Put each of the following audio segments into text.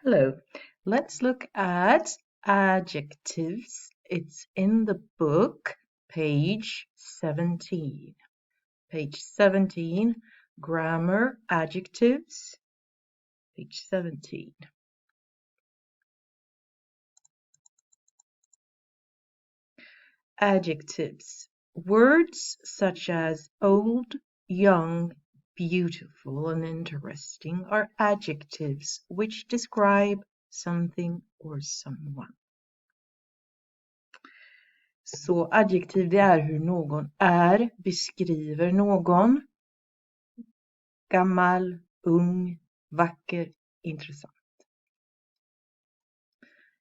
Hello, let's look at adjectives. It's in the book, page 17. Page 17, grammar, adjectives, page 17. Adjectives. Words such as old, young, beautiful, and interesting are adjectives which describe something or someone. Så adjektiv det är hur någon är, beskriver någon. Gammal, ung, vacker, intressant.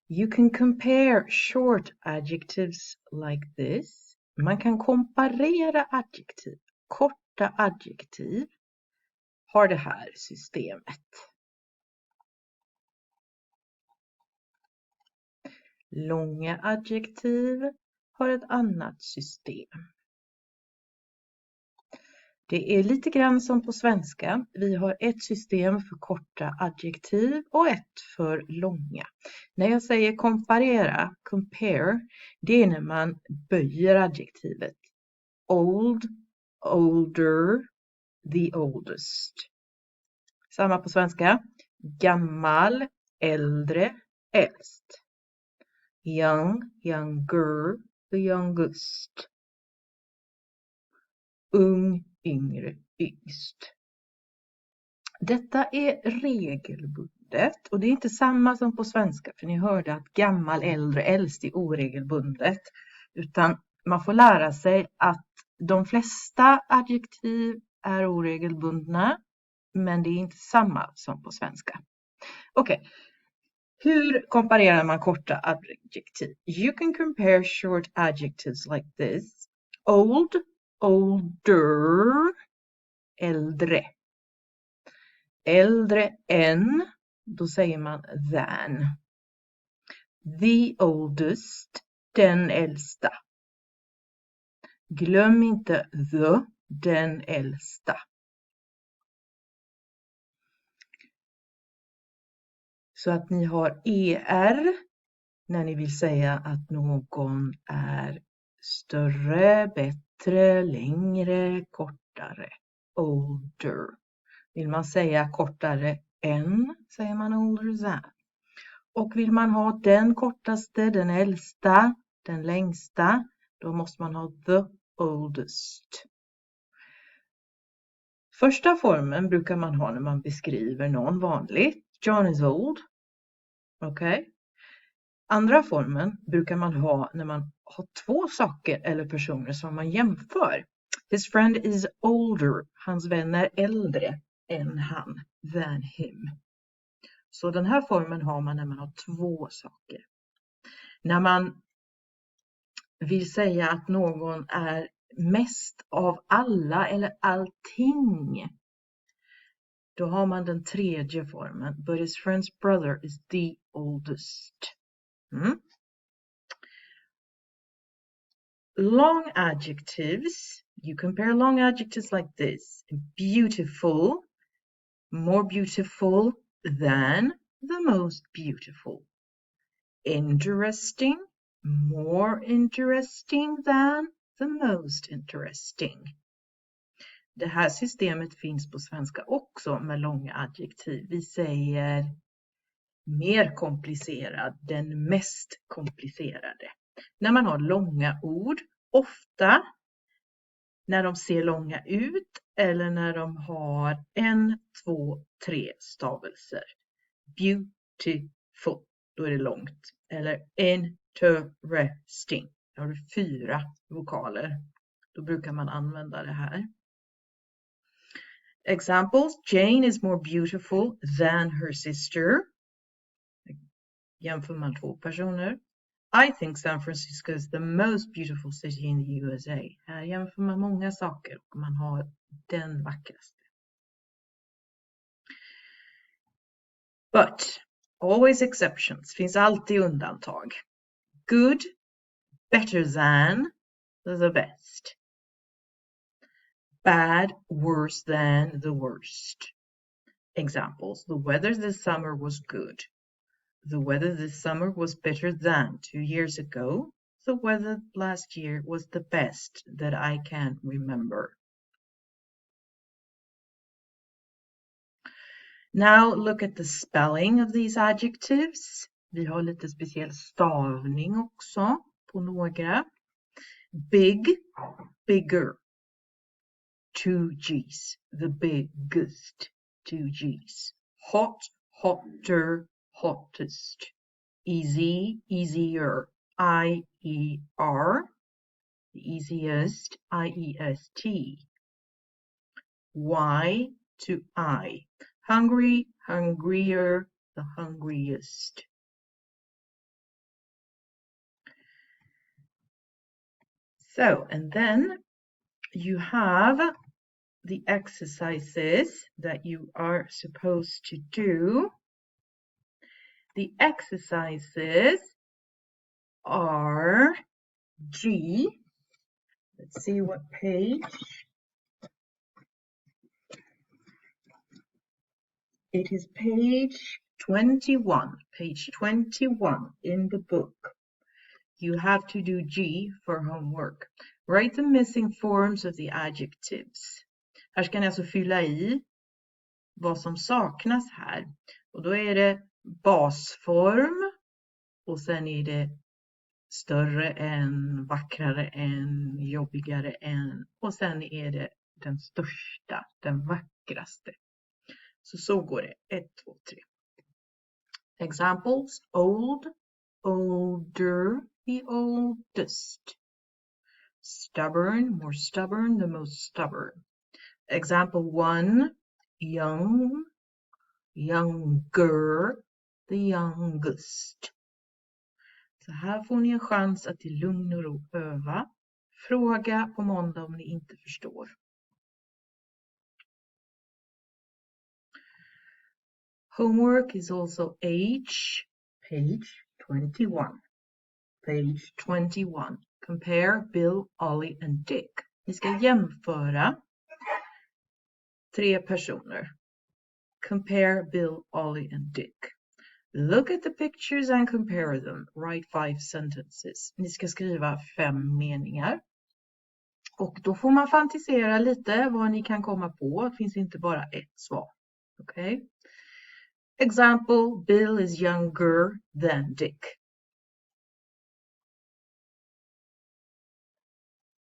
You can compare short adjectives like this. Man kan komparera adjektiv. Korta adjektiv har det här systemet. Långa adjektiv har ett annat system. Det är lite grann som på svenska. Vi har ett system för korta adjektiv och ett för långa. När jag säger komparera, compare, det är när man böjer adjektivet. Old, older, the oldest. Samma på svenska. Gammal, äldre, äldst. Young, younger, the youngest. Ung, yngre, yngst. Detta är regelbundet och det är inte samma som på svenska, för ni hörde att gammal, äldre, äldst är oregelbundet, utan man får lära sig att de flesta adjektiv är oregelbundna, men det är inte samma som på svenska. Okej. Hur komparerar man korta adjektiv? You can compare short adjectives like this. Old, older, äldre. Äldre än, då säger man than. The oldest, den äldsta. Glöm inte the, den äldsta. Så att ni har er när ni vill säga att någon är större, bättre, längre, kortare. Older. Vill man säga kortare än, säger man older than. Och vill man ha den kortaste, den äldsta, den längsta, då måste man ha the oldest. Första formen brukar man ha när man beskriver någon vanligt. John is old. Okej. Andra formen brukar man ha när man har två saker eller personer som man jämför. His friend is older. Hans vän är äldre än han. Than him. Så den här formen har man när man har två saker. När man vill säga att någon är mest av alla eller allting, då har man den tredje formen. But his friend's brother is the oldest. Long adjectives. You compare long adjectives like this. Beautiful, more beautiful than, the most beautiful. Interesting, more interesting than, the most interesting. Det här systemet finns på svenska också med långa adjektiv. Vi säger mer komplicerad, den mest komplicerade. När man har långa ord, ofta när de ser långa ut eller när de har 1, 2, 3 stavelser. Beautiful, då är det långt. Eller interesting, då har du 4 vokaler. Då brukar man använda det här. Examples, Jane is more beautiful than her sister. Jämför man 2 personer. I think San Francisco is the most beautiful city in the USA. Här jämför man många saker och man har den vackraste. But, always exceptions. Finns alltid undantag. Good, better than, the best. Bad, worse than, the worst. Examples, the weather this summer was good. The weather this summer was better than 2 years ago. The weather last year was the best that I can remember. Now look at the spelling of these adjectives. Vi har lite speciell stavning också på några. Big, bigger. 2 G's. The biggest. 2 G's. Hot, hotter, hottest. Easy, easier. I-E-R. The easiest. I-E-S-T. Y to I. Hungry, hungrier, the hungriest. So, and then you have the exercises that you are supposed to do. The exercises are G. Let's see what page. It is page 21. Page 21 in the book. You have to do G for homework. Write the missing forms of the adjectives. Här ska ni alltså fylla i vad som saknas här. Och då är det basform och sen är det större än, vackrare än, jobbigare än och sen är det den största, den vackraste. Så går det. 1, 2, 3. Examples: old, older, the oldest. Stubborn, more stubborn, the most stubborn. Example 1, young, younger, the youngest. Så här får ni en chans att i lugn och ro öva. Fråga på måndag om ni inte förstår. Homework is also page 21. Page 21. Compare Bill, Ollie and Dick. Ni ska jämföra 3 personer. Compare Bill, Ollie and Dick. Look at the pictures and compare them. Write 5 sentences. Ni ska skriva 5 meningar. Och då får man fantisera lite vad ni kan komma på. Det finns inte bara ett svar. Okay? Example, Bill is younger than Dick.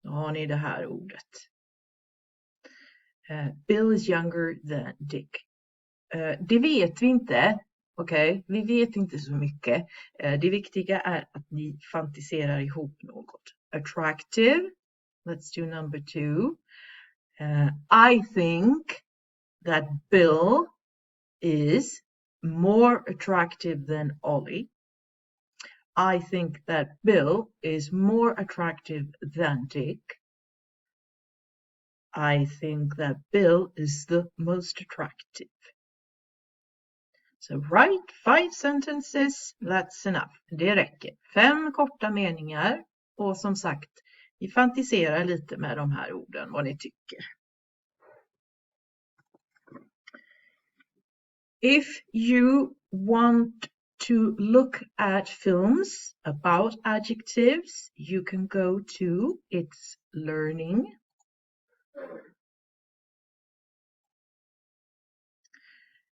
Då har ni det här ordet. Bill is younger than Dick. Det vet vi inte. Okej, vi vet inte så mycket. Det viktiga är att ni fantiserar ihop något. Attractive. Let's do number 2. I think that Bill is more attractive than Ollie. I think that Bill is more attractive than Dick. I think that Bill is the most attractive. So write 5 sentences, that's enough. Det räcker. 5 korta meningar och som sagt, vi fantiserar lite med de här orden, vad ni tycker. If you want to look at films about adjectives, you can go to It's Learning.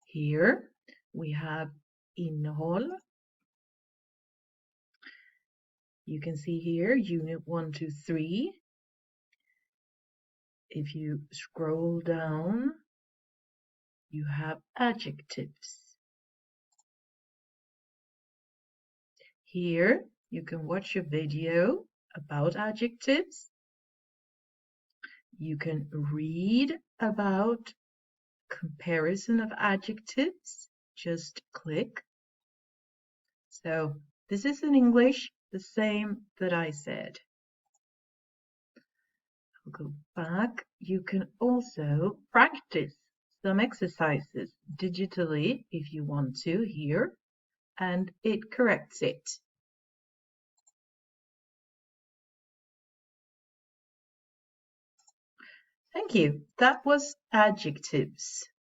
Here we have innehåll. You can see here, unit 1, 2, 3. If you scroll down, you have adjectives. Here you can watch a video about adjectives. You can read about comparison of adjectives. Just click. So this is in English, the same that I said. I'll go back. You can also practice some exercises digitally if you want to here, and it corrects it. Thank you. That was adjectives.